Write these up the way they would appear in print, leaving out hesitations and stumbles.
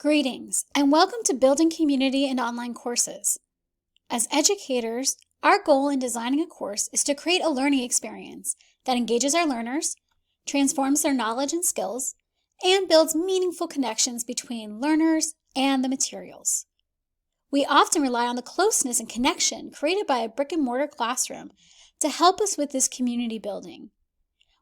Greetings, and welcome to Building Community in Online Courses. As educators, our goal in designing a course is to create a learning experience that engages our learners, transforms their knowledge and skills, and builds meaningful connections between learners and the materials. We often rely on the closeness and connection created by a brick-and-mortar classroom to help us with this community building.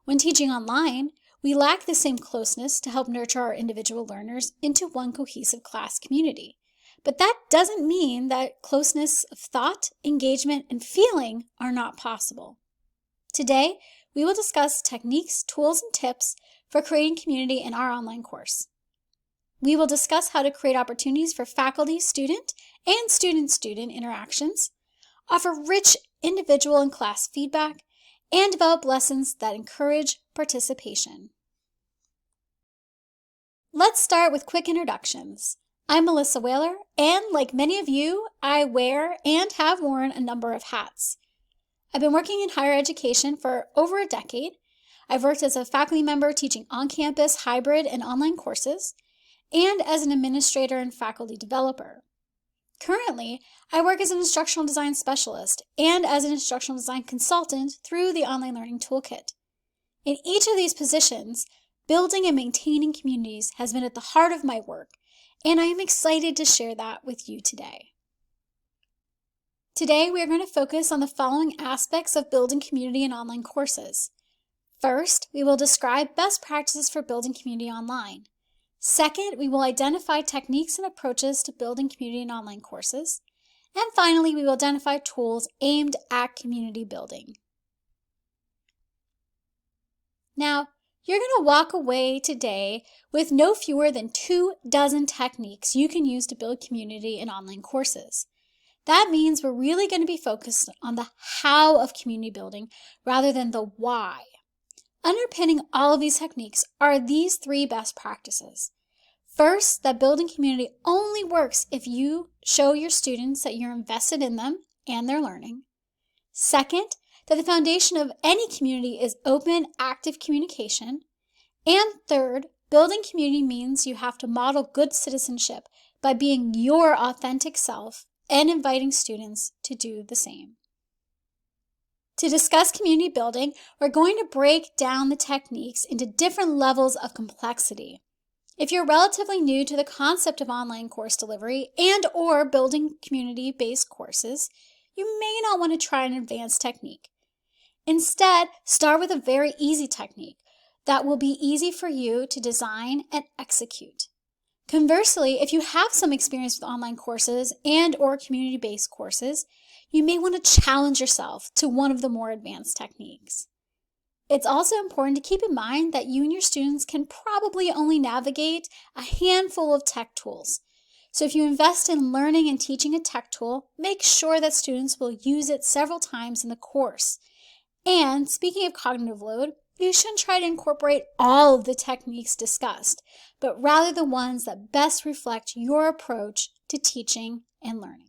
When teaching online, we lack the same closeness to help nurture our individual learners into one cohesive class community. But that doesn't mean that closeness of thought, engagement, and feeling are not possible. Today, we will discuss techniques, tools, and tips for creating community in our online course. We will discuss how to create opportunities for faculty-student and student-student interactions, offer rich individual and class feedback, and develop lessons that encourage participation. Let's start with quick introductions. I'm Melissa Wehler, and like many of you, I wear and have worn a number of hats. I've been working in higher education for over a decade. I've worked as a faculty member teaching on-campus, hybrid, and online courses, and as an administrator and faculty developer. Currently, I work as an instructional design specialist and as an instructional design consultant through the Online Learning Toolkit. In each of these positions, building and maintaining communities has been at the heart of my work, and I am excited to share that with you today. Today, we are going to focus on the following aspects of building community in online courses. First, we will describe best practices for building community online. Second, we will identify techniques and approaches to building community in online courses. And finally, we will identify tools aimed at community building. Now, you're going to walk away today with no fewer than 24 techniques you can use to build community in online courses. That means we're really going to be focused on the how of community building rather than the why. Underpinning all of these techniques are these 3 best practices. First, that building community only works if you show your students that you're invested in them and their learning. Second, that the foundation of any community is open, active communication. And third, building community means you have to model good citizenship by being your authentic self and inviting students to do the same. To discuss community building, we're going to break down the techniques into different levels of complexity. If you're relatively new to the concept of online course delivery and/or building community-based courses, you may not want to try an advanced technique. Instead, start with a very easy technique that will be easy for you to design and execute. Conversely, if you have some experience with online courses and/or community-based courses, you may want to challenge yourself to one of the more advanced techniques. It's also important to keep in mind that you and your students can probably only navigate a handful of tech tools. So if you invest in learning and teaching a tech tool, make sure that students will use it several times in the course. And speaking of cognitive load, you shouldn't try to incorporate all of the techniques discussed, but rather the ones that best reflect your approach to teaching and learning.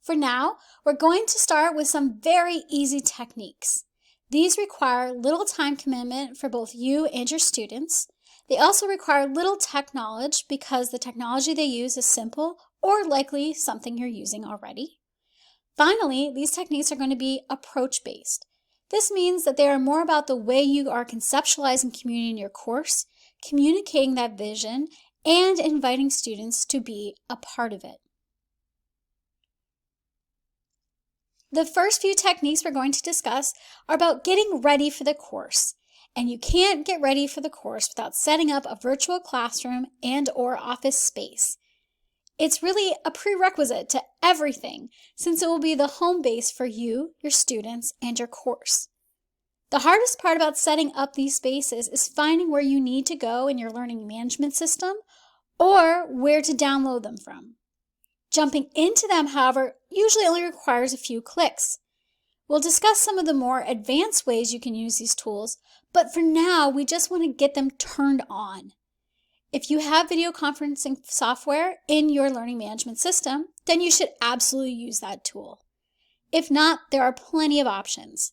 For now, we're going to start with some very easy techniques. These require little time commitment for both you and your students. They also require little tech knowledge because the technology they use is simple or likely something you're using already. Finally, these techniques are going to be approach-based. This means that they are more about the way you are conceptualizing community in your course, communicating that vision, and inviting students to be a part of it. The first few techniques we're going to discuss are about getting ready for the course. And you can't get ready for the course without setting up a virtual classroom and/or office space. It's really a prerequisite to everything since it will be the home base for you, your students, and your course. The hardest part about setting up these spaces is finding where you need to go in your learning management system or where to download them from. Jumping into them, however, usually only requires a few clicks. We'll discuss some of the more advanced ways you can use these tools, but for now, we just want to get them turned on. If you have video conferencing software in your learning management system, then you should absolutely use that tool. If not, there are plenty of options.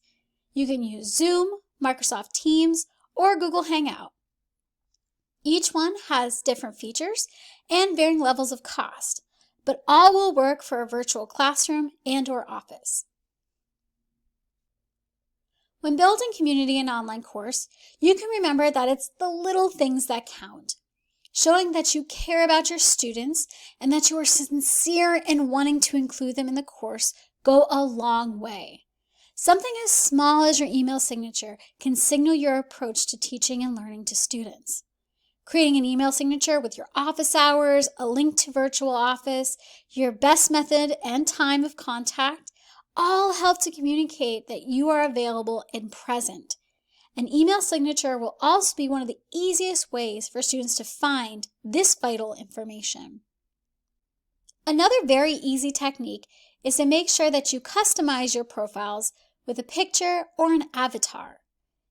You can use Zoom, Microsoft Teams, or Google Hangout. Each one has different features and varying levels of cost, but all will work for a virtual classroom and/or office. When building community in an online course, you can remember that it's the little things that count. Showing that you care about your students and that you are sincere in wanting to include them in the course go a long way. Something as small as your email signature can signal your approach to teaching and learning to students. Creating an email signature with your office hours, a link to virtual office, your best method and time of contact, all help to communicate that you are available and present. An email signature will also be one of the easiest ways for students to find this vital information. Another very easy technique is to make sure that you customize your profiles with a picture or an avatar.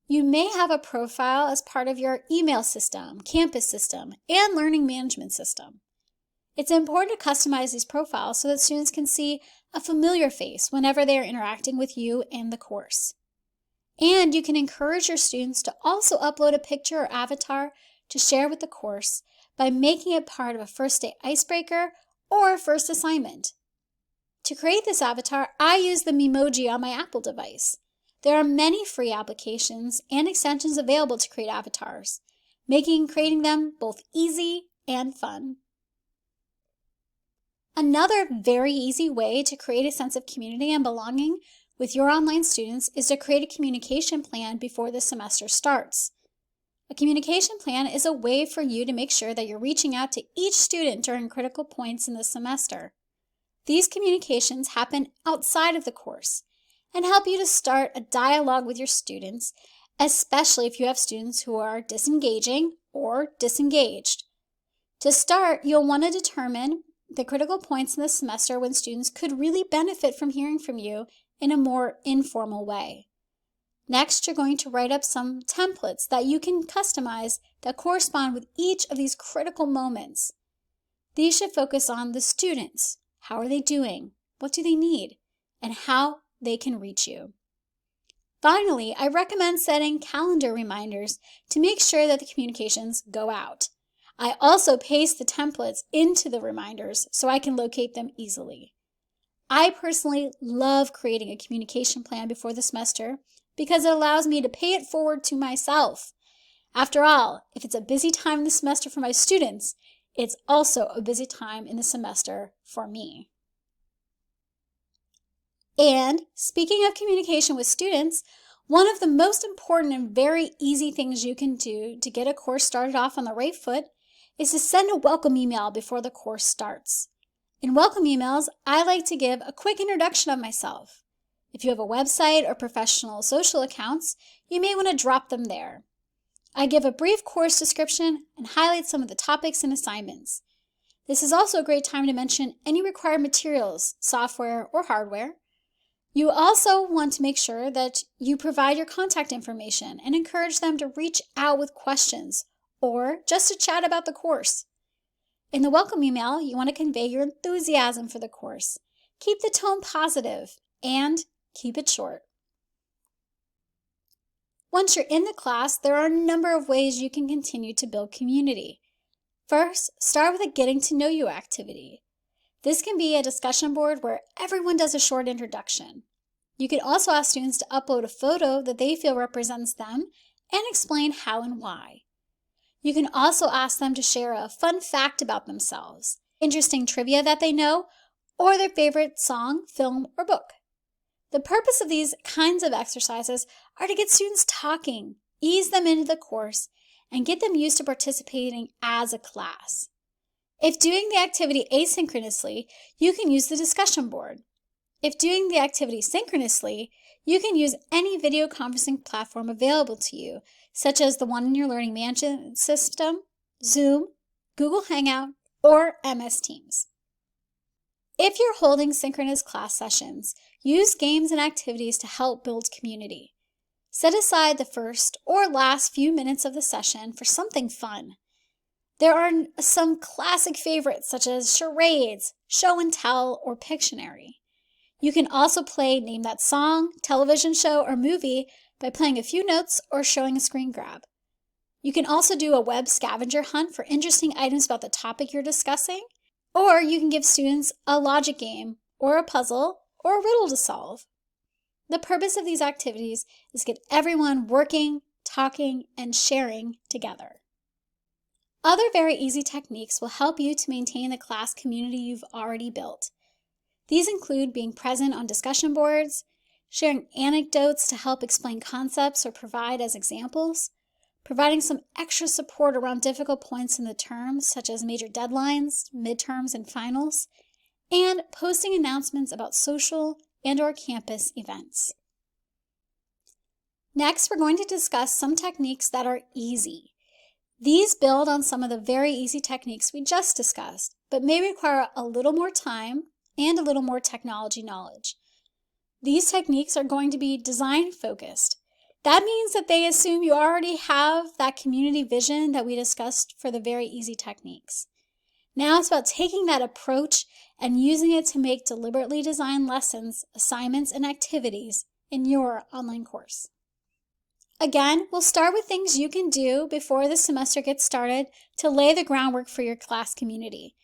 You may have a profile as part of your email system, campus system, and learning management system. It's important to customize these profiles so that students can see a familiar face whenever they are interacting with you and the course. And you can encourage your students to also upload a picture or avatar to share with the course by making it part of a first day icebreaker or a first assignment. To create this avatar, I use the Memoji on my Apple device. There are many free applications and extensions available to create avatars, making creating them both easy and fun. Another very easy way to create a sense of community and belonging with your online students is to create a communication plan before the semester starts. A communication plan is a way for you to make sure that you're reaching out to each student during critical points in the semester. These communications happen outside of the course and help you to start a dialogue with your students, especially if you have students who are disengaging or disengaged. To start, you'll want to determine the critical points in the semester when students could really benefit from hearing from you in a more informal way. Next, you're going to write up some templates that you can customize that correspond with each of these critical moments. These should focus on the students. How are they doing? What do they need? And how they can reach you. Finally, I recommend setting calendar reminders to make sure that the communications go out. I also paste the templates into the reminders so I can locate them easily. I personally love creating a communication plan before the semester because it allows me to pay it forward to myself. After all, if it's a busy time in the semester for my students, it's also a busy time in the semester for me. And speaking of communication with students, one of the most important and very easy things you can do to get a course started off on the right foot is to send a welcome email before the course starts. In welcome emails, I like to give a quick introduction of myself. If you have a website or professional social accounts, you may want to drop them there. I give a brief course description and highlight some of the topics and assignments. This is also a great time to mention any required materials, software, or hardware. You also want to make sure that you provide your contact information and encourage them to reach out with questions or just to chat about the course. In the welcome email, you want to convey your enthusiasm for the course. Keep the tone positive and keep it short. Once you're in the class, there are a number of ways you can continue to build community. First, start with a getting to know you activity. This can be a discussion board where everyone does a short introduction. You could also ask students to upload a photo that they feel represents them and explain how and why. You can also ask them to share a fun fact about themselves, interesting trivia that they know, or their favorite song, film, or book. The purpose of these kinds of exercises are to get students talking, ease them into the course, and get them used to participating as a class. If doing the activity asynchronously, you can use the discussion board. If doing the activity synchronously, you can use any video conferencing platform available to you, such as the one in your learning management system, Zoom, Google Hangout, or MS Teams. If you're holding synchronous class sessions, use games and activities to help build community. Set aside the first or last few minutes of the session for something fun. There are some classic favorites such as charades, show and tell, or Pictionary. You can also play Name That Song, television show, or movie by playing a few notes or showing a screen grab. You can also do a web scavenger hunt for interesting items about the topic you're discussing, or you can give students a logic game, or a puzzle, or a riddle to solve. The purpose of these activities is to get everyone working, talking, and sharing together. Other very easy techniques will help you to maintain the class community you've already built. These include being present on discussion boards, sharing anecdotes to help explain concepts or provide as examples, providing some extra support around difficult points in the term, such as major deadlines, midterms, and finals, and posting announcements about social and/or campus events. Next, we're going to discuss some techniques that are easy. These build on some of the very easy techniques we just discussed, but may require a little more time and a little more technology knowledge. These techniques are going to be design-focused. That means that they assume you already have that community vision that we discussed for the very easy techniques. Now it's about taking that approach and using it to make deliberately designed lessons, assignments, and activities in your online course. Again, we'll start with things you can do before the semester gets started to lay the groundwork for your class community.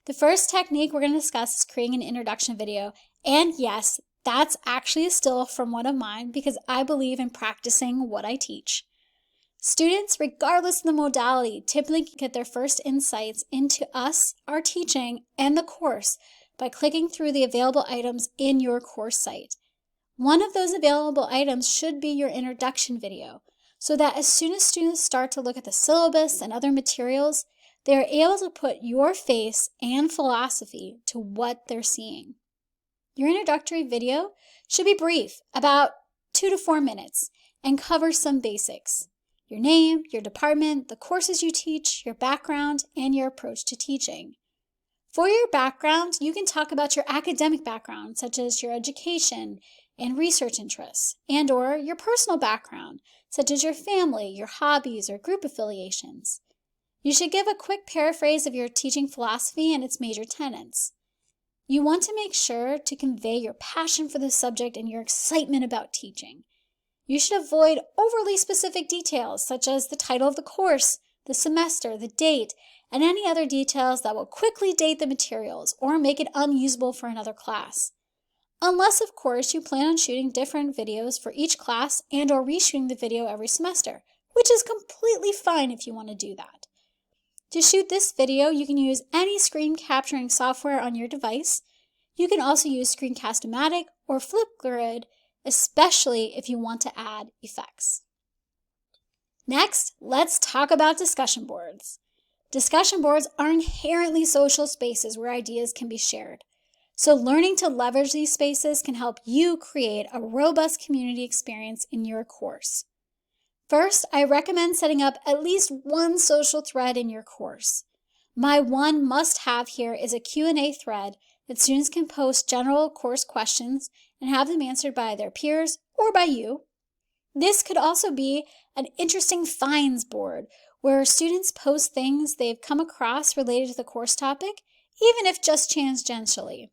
The first technique we're going to discuss is creating an introduction video. And yes, that's actually a still from one of mine because I believe in practicing what I teach. Students, regardless of the modality, typically get their first insights into us, our teaching, and the course by clicking through the available items in your course site. One of those available items should be your introduction video, so that as soon as students start to look at the syllabus and other materials, they are able to put your face and philosophy to what they're seeing. Your introductory video should be brief, about 2 to 4 minutes, and cover some basics. Your name, your department, the courses you teach, your background, and your approach to teaching. For your background, you can talk about your academic background, such as your education and research interests, and/or your personal background, such as your family, your hobbies, or group affiliations. You should give a quick paraphrase of your teaching philosophy and its major tenets. You want to make sure to convey your passion for the subject and your excitement about teaching. You should avoid overly specific details, such as the title of the course, the semester, the date, and any other details that will quickly date the materials or make it unusable for another class. Unless, of course, you plan on shooting different videos for each class and/or reshooting the video every semester, which is completely fine if you want to do that. To shoot this video, you can use any screen capturing software on your device. You can also use Screencast-O-Matic or Flipgrid, especially if you want to add effects. Next, let's talk about discussion boards. Discussion boards are inherently social spaces where ideas can be shared. So learning to leverage these spaces can help you create a robust community experience in your course. First, I recommend setting up at least one social thread in your course. My one must-have here is a Q&A thread that students can post general course questions and have them answered by their peers or by you. This could also be an interesting finds board where students post things they've come across related to the course topic, even if just tangentially.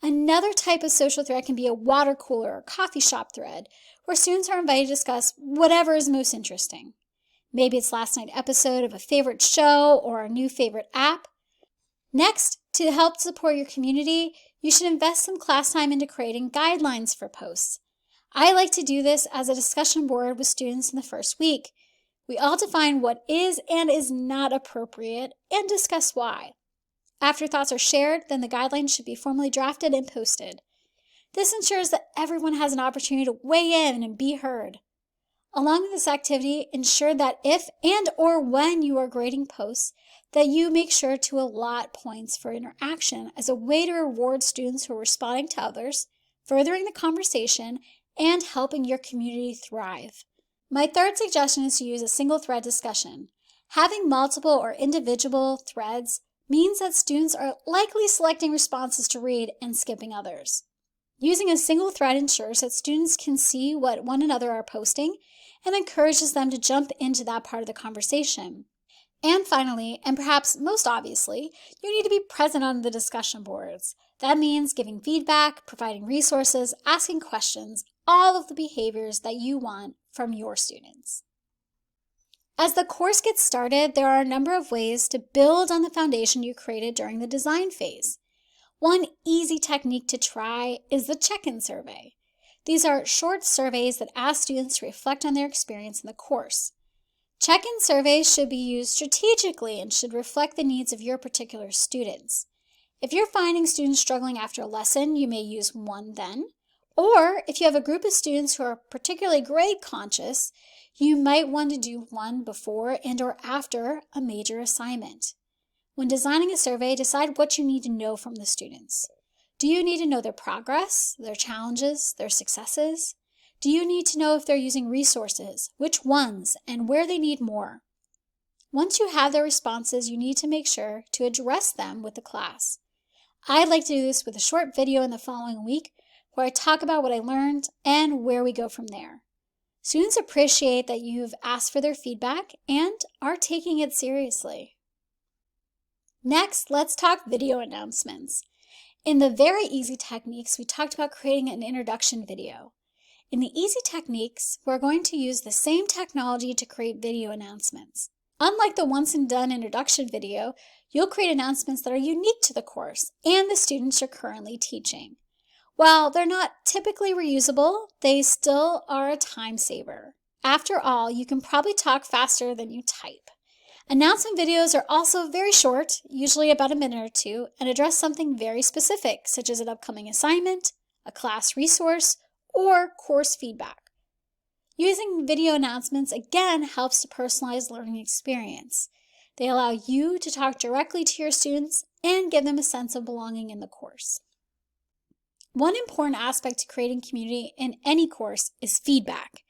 Another type of social thread can be a water cooler or coffee shop thread, where students are invited to discuss whatever is most interesting. Maybe it's last night's episode of a favorite show or a new favorite app. Next, to help support your community, you should invest some class time into creating guidelines for posts. I like to do this as a discussion board with students in the first week. We all define what is and is not appropriate and discuss why. After thoughts are shared, then the guidelines should be formally drafted and posted. This ensures that everyone has an opportunity to weigh in and be heard. Along with this activity, ensure that if and/or when you are grading posts, that you make sure to allot points for interaction as a way to reward students who are responding to others, furthering the conversation, and helping your community thrive. My third suggestion is to use a single thread discussion. Having multiple or individual threads means that students are likely selecting responses to read and skipping others. Using a single thread ensures that students can see what one another are posting and encourages them to jump into that part of the conversation. And finally, and perhaps most obviously, you need to be present on the discussion boards. That means giving feedback, providing resources, asking questions, all of the behaviors that you want from your students. As the course gets started, there are a number of ways to build on the foundation you created during the design phase. One easy technique to try is the check-in survey. These are short surveys that ask students to reflect on their experience in the course. Check-in surveys should be used strategically and should reflect the needs of your particular students. If you're finding students struggling after a lesson, you may use one then. Or if you have a group of students who are particularly grade conscious, you might want to do one before and or after a major assignment. When designing a survey, decide what you need to know from the students. Do you need to know their progress, their challenges, their successes? Do you need to know if they're using resources, which ones, and where they need more? Once you have their responses, you need to make sure to address them with the class. I'd like to do this with a short video in the following week where I talk about what I learned and where we go from there. Students appreciate that you've asked for their feedback and are taking it seriously. Next, let's talk video announcements. In the very easy techniques, we talked about creating an introduction video. In the easy techniques, we're going to use the same technology to create video announcements. Unlike the once and done introduction video, you'll create announcements that are unique to the course and the students you're currently teaching. While they're not typically reusable, they still are a time saver. After all, you can probably talk faster than you type. Announcement videos are also very short, usually about a minute or two, and address something very specific, such as an upcoming assignment, a class resource, or course feedback. Using video announcements again helps to personalize learning experience. They allow you to talk directly to your students and give them a sense of belonging in the course. One important aspect to creating community in any course is feedback.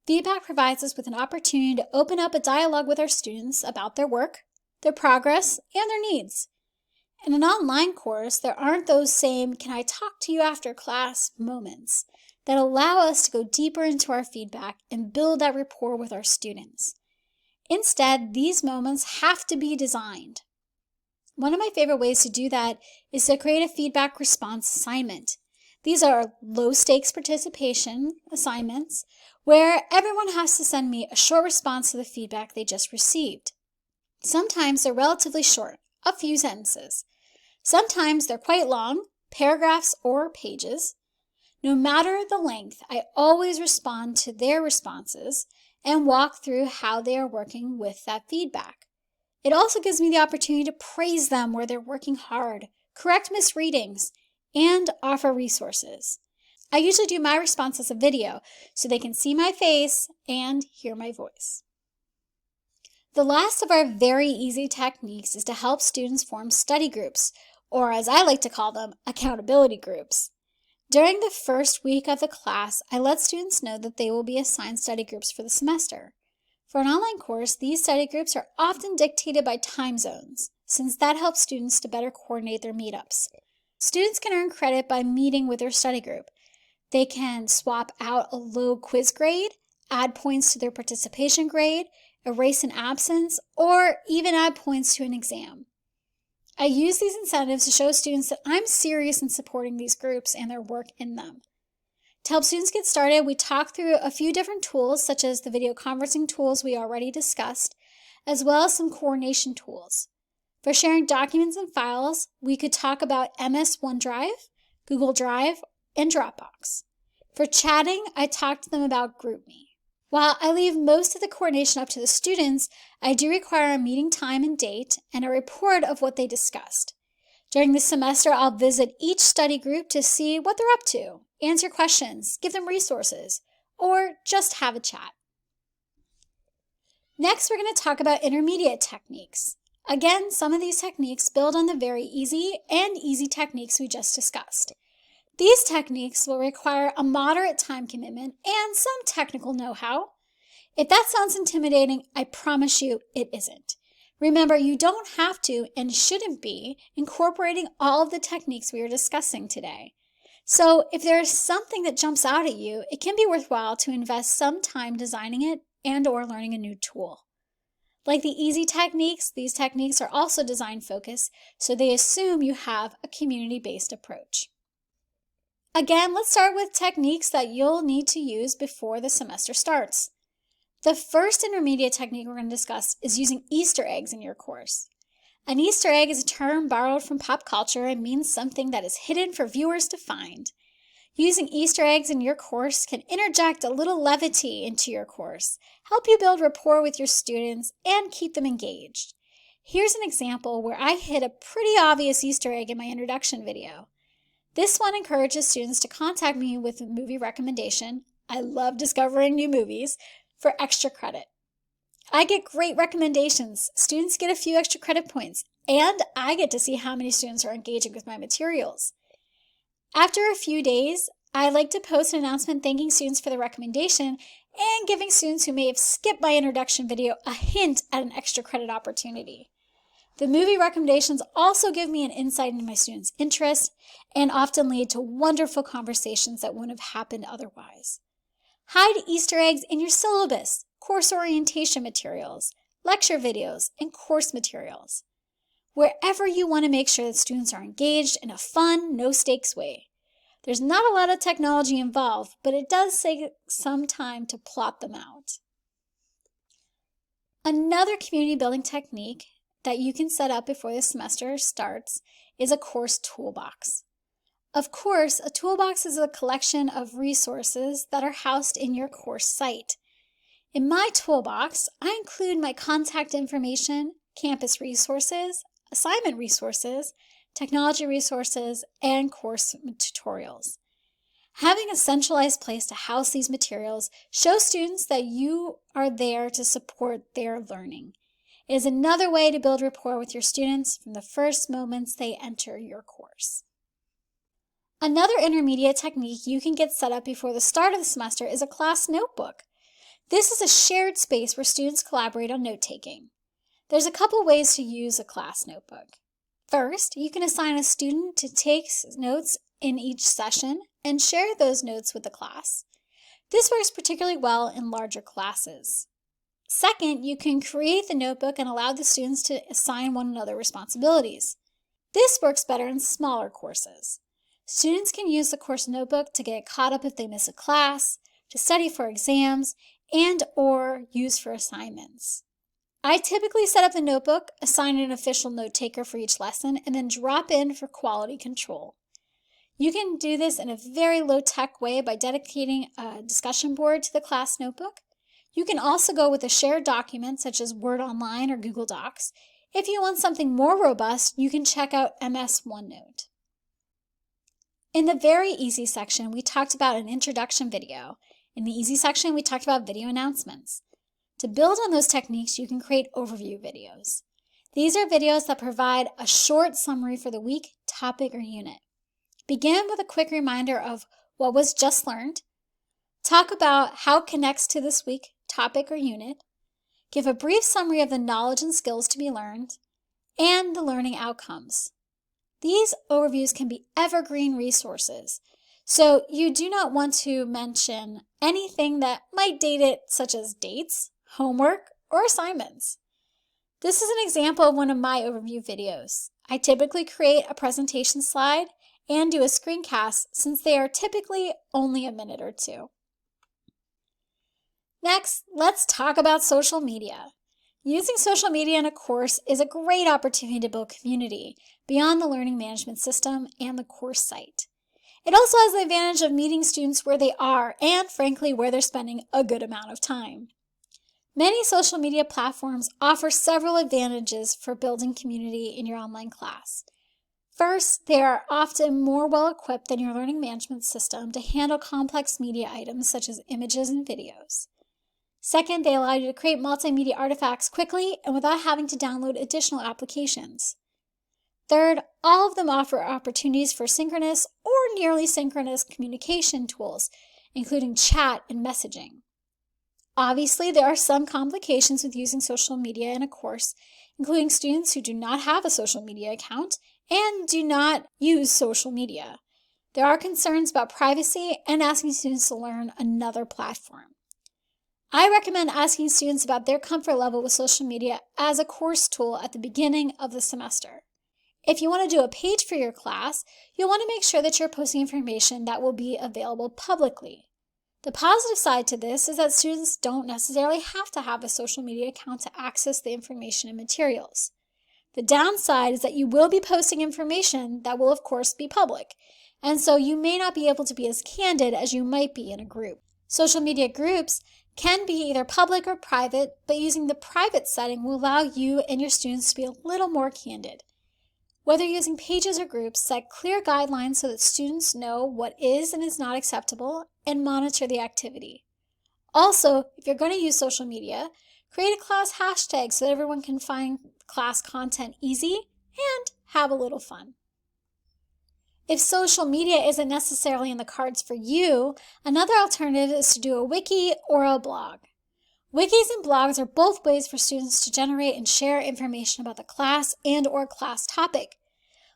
Feedback provides us with an opportunity to open up a dialogue with our students about their work, their progress, and their needs. In an online course, there aren't those same "can I talk to you after class" moments that allow us to go deeper into our feedback and build that rapport with our students. Instead, these moments have to be designed. One of my favorite ways to do that is to create a feedback response assignment. These are low-stakes participation assignments where everyone has to send me a short response to the feedback they just received. Sometimes they're relatively short, a few sentences. Sometimes they're quite long, paragraphs or pages. No matter the length, I always respond to their responses and walk through how they are working with that feedback. It also gives me the opportunity to praise them where they're working hard, correct misreadings, and offer resources. I usually do my response as a video so they can see my face and hear my voice. The last of our very easy techniques is to help students form study groups, or as I like to call them, accountability groups. During the first week of the class, I let students know that they will be assigned study groups for the semester. For an online course, these study groups are often dictated by time zones, since that helps students to better coordinate their meetups. Students can earn credit by meeting with their study group. They can swap out a low quiz grade, add points to their participation grade, erase an absence, or even add points to an exam. I use these incentives to show students that I'm serious in supporting these groups and their work in them. To help students get started, we talk through a few different tools, such as the video conferencing tools we already discussed, as well as some coordination tools. For sharing documents and files, we could talk about MS OneDrive, Google Drive, and Dropbox. For chatting, I talk to them about GroupMe. While I leave most of the coordination up to the students, I do require a meeting time and date and a report of what they discussed. During the semester, I'll visit each study group to see what they're up to, answer questions, give them resources, or just have a chat. Next, we're going to talk about intermediate techniques. Again, some of these techniques build on the very easy and easy techniques we just discussed. These techniques will require a moderate time commitment and some technical know-how. If that sounds intimidating, I promise you it isn't. Remember, you don't have to and shouldn't be incorporating all of the techniques we are discussing today. So if there is something that jumps out at you, it can be worthwhile to invest some time designing it and/or learning a new tool. Like the easy techniques, these techniques are also design focused, so they assume you have a community-based approach. Again, let's start with techniques that you'll need to use before the semester starts. The first intermediate technique we're going to discuss is using Easter eggs in your course. An Easter egg is a term borrowed from pop culture and means something that is hidden for viewers to find. Using Easter eggs in your course can interject a little levity into your course, help you build rapport with your students, and keep them engaged. Here's an example where I hid a pretty obvious Easter egg in my introduction video. This one encourages students to contact me with a movie recommendation. I love discovering new movies for extra credit. I get great recommendations. Students get a few extra credit points, and I get to see how many students are engaging with my materials. After a few days, I like to post an announcement thanking students for the recommendation and giving students who may have skipped my introduction video a hint at an extra credit opportunity. The movie recommendations also give me an insight into my students' interests and often lead to wonderful conversations that wouldn't have happened otherwise. Hide Easter eggs in your syllabus, course orientation materials, lecture videos, and course materials. Wherever you want to make sure that students are engaged in a fun, no-stakes way. There's not a lot of technology involved, but it does take some time to plot them out. Another community building technique that you can set up before the semester starts is a course toolbox. Of course, a toolbox is a collection of resources that are housed in your course site. In my toolbox, I include my contact information, campus resources, assignment resources, technology resources, and course tutorials. Having a centralized place to house these materials shows students that you are there to support their learning. It is another way to build rapport with your students from the first moments they enter your course. Another intermediate technique you can get set up before the start of the semester is a class notebook. This is a shared space where students collaborate on note-taking. There's a couple ways to use a class notebook. First, you can assign a student to take notes in each session and share those notes with the class. This works particularly well in larger classes. Second, you can create the notebook and allow the students to assign one another responsibilities. This works better in smaller courses. Students can use the course notebook to get caught up if they miss a class, to study for exams, and/or use for assignments. I typically set up the notebook, assign an official note taker for each lesson, and then drop in for quality control. You can do this in a very low-tech way by dedicating a discussion board to the class notebook. You can also go with a shared document such as Word Online or Google Docs. If you want something more robust, you can check out MS OneNote. In the very easy section, we talked about an introduction video. In the easy section, we talked about video announcements. To build on those techniques, you can create overview videos. These are videos that provide a short summary for the week, topic, or unit. Begin with a quick reminder of what was just learned. Talk about how it connects to this week, topic, or unit. Give a brief summary of the knowledge and skills to be learned, and the learning outcomes. These overviews can be evergreen resources, so you do not want to mention anything that might date it, such as dates, homework, or assignments. This is an example of one of my overview videos. I typically create a presentation slide and do a screencast since they are typically only a minute or two. Next, let's talk about social media. Using social media in a course is a great opportunity to build community beyond the learning management system and the course site. It also has the advantage of meeting students where they are and, frankly, where they're spending a good amount of time. Many social media platforms offer several advantages for building community in your online class. First, they are often more well-equipped than your learning management system to handle complex media items such as images and videos. Second, they allow you to create multimedia artifacts quickly and without having to download additional applications. Third, all of them offer opportunities for synchronous or nearly synchronous communication tools, including chat and messaging. Obviously, there are some complications with using social media in a course, including students who do not have a social media account and do not use social media. There are concerns about privacy and asking students to learn another platform. I recommend asking students about their comfort level with social media as a course tool at the beginning of the semester. If you want to do a page for your class, you'll want to make sure that you're posting information that will be available publicly. The positive side to this is that students don't necessarily have to have a social media account to access the information and materials. The downside is that you will be posting information that will, of course, be public, and so you may not be able to be as candid as you might be in a group. Social media groups can be either public or private, but using the private setting will allow you and your students to be a little more candid. Whether using pages or groups, set clear guidelines so that students know what is and is not acceptable and monitor the activity. Also, if you're going to use social media, create a class hashtag so that everyone can find class content easy and have a little fun. If social media isn't necessarily in the cards for you, another alternative is to do a wiki or a blog. Wikis and blogs are both ways for students to generate and share information about the class and/or class topic.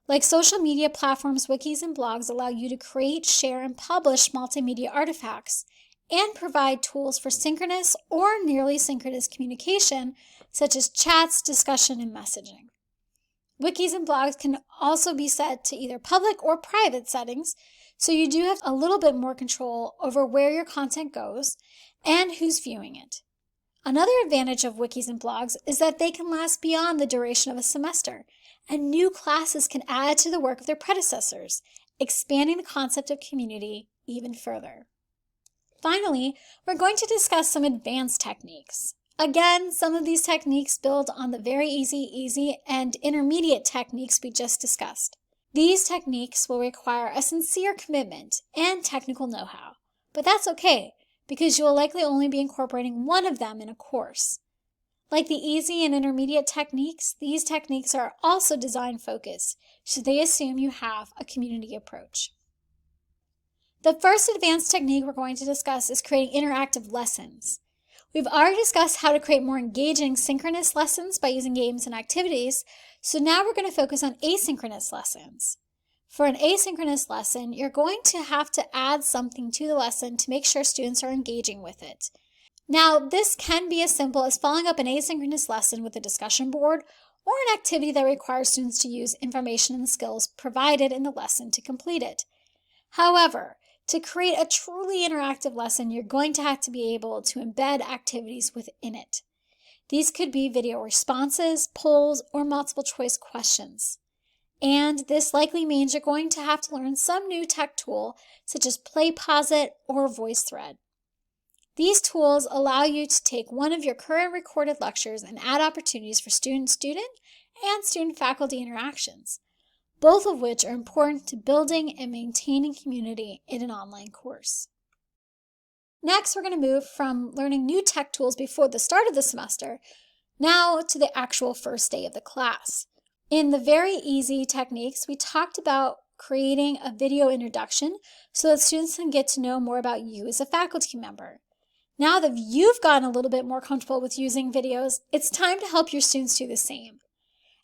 Like social media platforms, wikis and blogs allow you to create, share, and publish multimedia artifacts and provide tools for synchronous or nearly synchronous communication, such as chats, discussion, and messaging. Wikis and blogs can also be set to either public or private settings, so you do have a little bit more control over where your content goes and who's viewing it. Another advantage of wikis and blogs is that they can last beyond the duration of a semester, and new classes can add to the work of their predecessors, expanding the concept of community even further. Finally, we're going to discuss some advanced techniques. Again, some of these techniques build on the very easy, and intermediate techniques we just discussed. These techniques will require a sincere commitment and technical know-how, but that's okay, because you will likely only be incorporating one of them in a course. Like the easy and intermediate techniques, these techniques are also design focused, so they assume you have a community approach. The first advanced technique we're going to discuss is creating interactive lessons. We've already discussed how to create more engaging synchronous lessons by using games and activities, so now we're going to focus on asynchronous lessons. For an asynchronous lesson, you're going to have to add something to the lesson to make sure students are engaging with it. Now, this can be as simple as following up an asynchronous lesson with a discussion board or an activity that requires students to use information and skills provided in the lesson to complete it. However, to create a truly interactive lesson, you're going to have to be able to embed activities within it. These could be video responses, polls, or multiple choice questions. And this likely means you're going to have to learn some new tech tool, such as PlayPosit or VoiceThread. These tools allow you to take one of your current recorded lectures and add opportunities for student-student and student-faculty interactions, both of which are important to building and maintaining community in an online course. Next, we're going to move from learning new tech tools before the start of the semester, now to the actual first day of the class. In the very easy techniques, we talked about creating a video introduction so that students can get to know more about you as a faculty member. Now that you've gotten a little bit more comfortable with using videos, it's time to help your students do the same.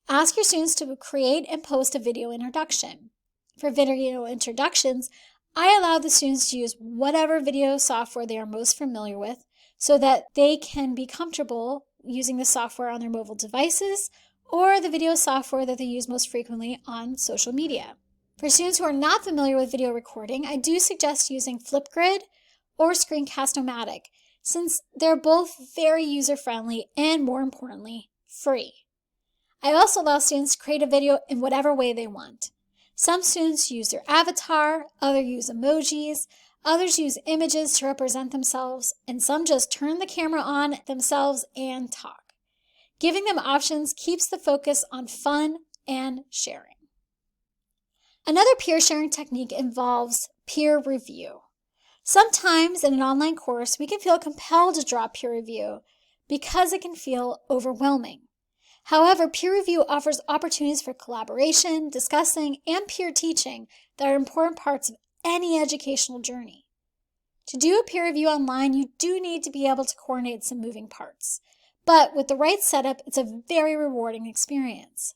Ask your students to create and post a video introduction. For video introductions, I allow the students to use whatever video software they are most familiar with so that they can be comfortable using the software on their mobile devices or the video software that they use most frequently on social media. For students who are not familiar with video recording, I do suggest using Flipgrid or Screencast-O-Matic, since they're both very user-friendly and, more importantly, free. I also allow students to create a video in whatever way they want. Some students use their avatar, others use emojis, others use images to represent themselves, and some just turn the camera on themselves and talk. Giving them options keeps the focus on fun and sharing. Another peer sharing technique involves peer review. Sometimes in an online course, we can feel compelled to draw peer review because it can feel overwhelming. However, peer review offers opportunities for collaboration, discussing, and peer teaching that are important parts of any educational journey. To do a peer review online, you do need to be able to coordinate some moving parts. But with the right setup, it's a very rewarding experience.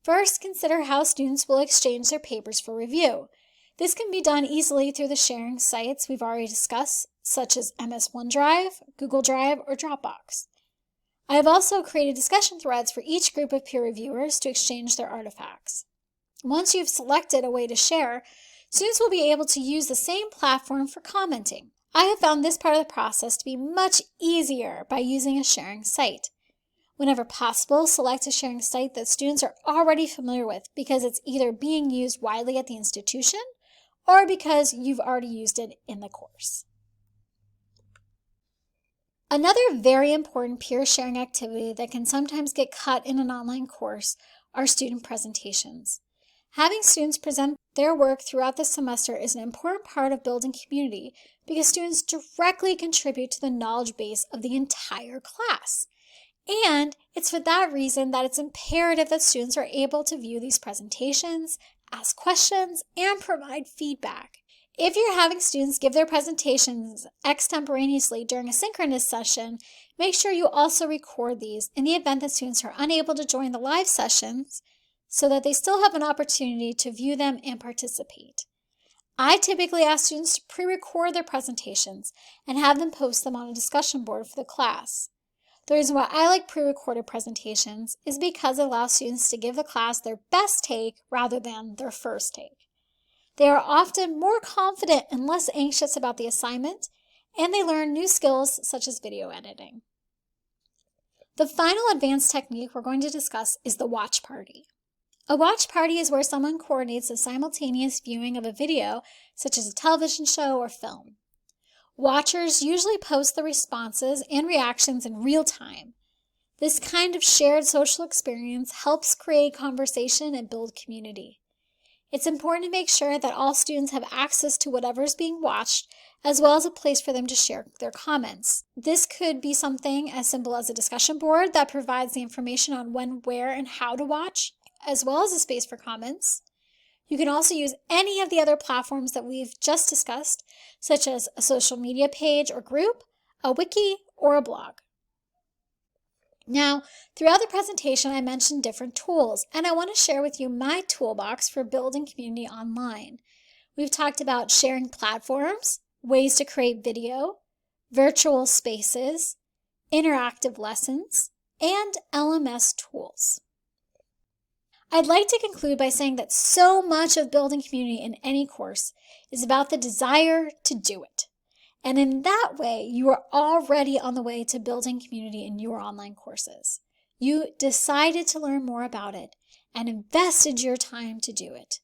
First, consider how students will exchange their papers for review. This can be done easily through the sharing sites we've already discussed, such as MS OneDrive, Google Drive, or Dropbox. I have also created discussion threads for each group of peer reviewers to exchange their artifacts. Once you've selected a way to share, students will be able to use the same platform for commenting. I have found this part of the process to be much easier by using a sharing site. Whenever possible, select a sharing site that students are already familiar with because it's either being used widely at the institution or because you've already used it in the course. Another very important peer sharing activity that can sometimes get cut in an online course are student presentations. Having students present their work throughout the semester is an important part of building community because students directly contribute to the knowledge base of the entire class. And it's for that reason that it's imperative that students are able to view these presentations, ask questions, and provide feedback. If you're having students give their presentations extemporaneously during a synchronous session, make sure you also record these in the event that students are unable to join the live sessions so that they still have an opportunity to view them and participate. I typically ask students to pre-record their presentations and have them post them on a discussion board for the class. The reason why I like pre-recorded presentations is because it allows students to give the class their best take rather than their first take. They are often more confident and less anxious about the assignment, and they learn new skills such as video editing. The final advanced technique we're going to discuss is the watch party. A watch party is where someone coordinates a simultaneous viewing of a video, such as a television show or film. Watchers usually post the responses and reactions in real time. This kind of shared social experience helps create conversation and build community. It's important to make sure that all students have access to whatever is being watched, as well as a place for them to share their comments. This could be something as simple as a discussion board that provides the information on when, where, and how to watch, as well as a space for comments. You can also use any of the other platforms that we've just discussed, such as a social media page or group, a wiki, or a blog. Now, throughout the presentation, I mentioned different tools, and I want to share with you my toolbox for building community online. We've talked about sharing platforms, ways to create video, virtual spaces, interactive lessons, and LMS tools. I'd like to conclude by saying that so much of building community in any course is about the desire to do it. And in that way, you are already on the way to building community in your online courses. You decided to learn more about it and invested your time to do it.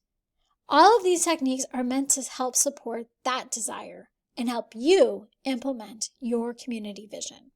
All of these techniques are meant to help support that desire and help you implement your community vision.